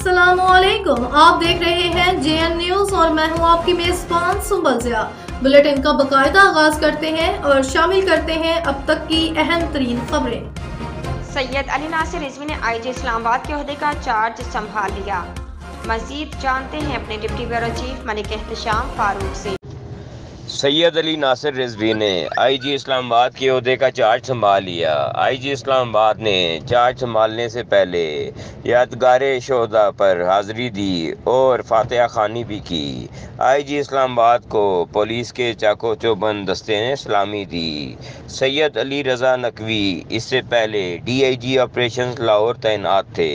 अस्सलामुअलैकुम, आप देख रहे हैं JN न्यूज और मैं हूं आपकी मेजबान सुंबल ज़िया। बुलेटिन का बाकायदा आगाज करते हैं और शामिल करते हैं अब तक की अहम तरीन खबरें। सैयद अली नासिर रिजवी ने IG इस्लामाबाद के ओहदे का चार्ज संभाल लिया। मजीद जानते हैं अपने deputy bureau chief Malik Ehtesham Farooq से। सैयद अली नासिर रिजवी ने IG इस्लामाबाद के ओहदे का चार्ज संभाल लिया। IG इस्लामाबाद ने चार्ज संभालने से पहले यादगार शोहदा पर हाजिरी दी और फातिहा खानी भी की। IG इस्लामाबाद को पुलिस के चाको चौबंद दस्ते ने सलामी दी। सैयद अली रज़ा नकवी इससे पहले DIG ऑपरेशंस लाहौर तैनात थे।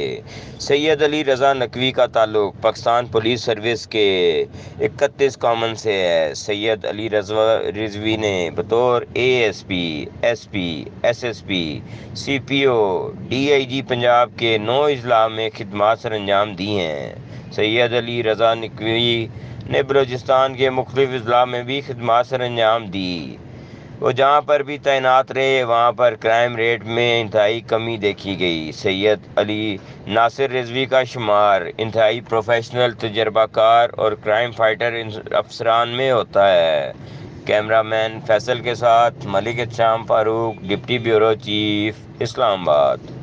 सैयद अली रज़ा नकवी का ताल्लुक पाकिस्तान पुलिस सर्विस के 31 कॉमन से है। सैयद अली रिजवी ने बतौर ASP, SP, SSP, CPO, DIG Punjab के 9 अजला में खिदमात सर अंजाम दी हैं। सैयद अली रज़ा नकवी ने बलूचिस्तान के मुख्तलिफ अजला में भी खिदमात सर अंजाम दी। वो जहाँ पर भी तैनात रहे वहाँ पर क्राइम रेट में इंतहाई कमी देखी गई। सैयद अली नासिर रिजवी का शुमार इंतहाई प्रोफेशनल, तजर्बाकार और क्राइम फाइटर अफसरान में होता है। कैमरामैन फैसल के साथ Malik Ehtesham Farooq, deputy bureau chief, Islamabad.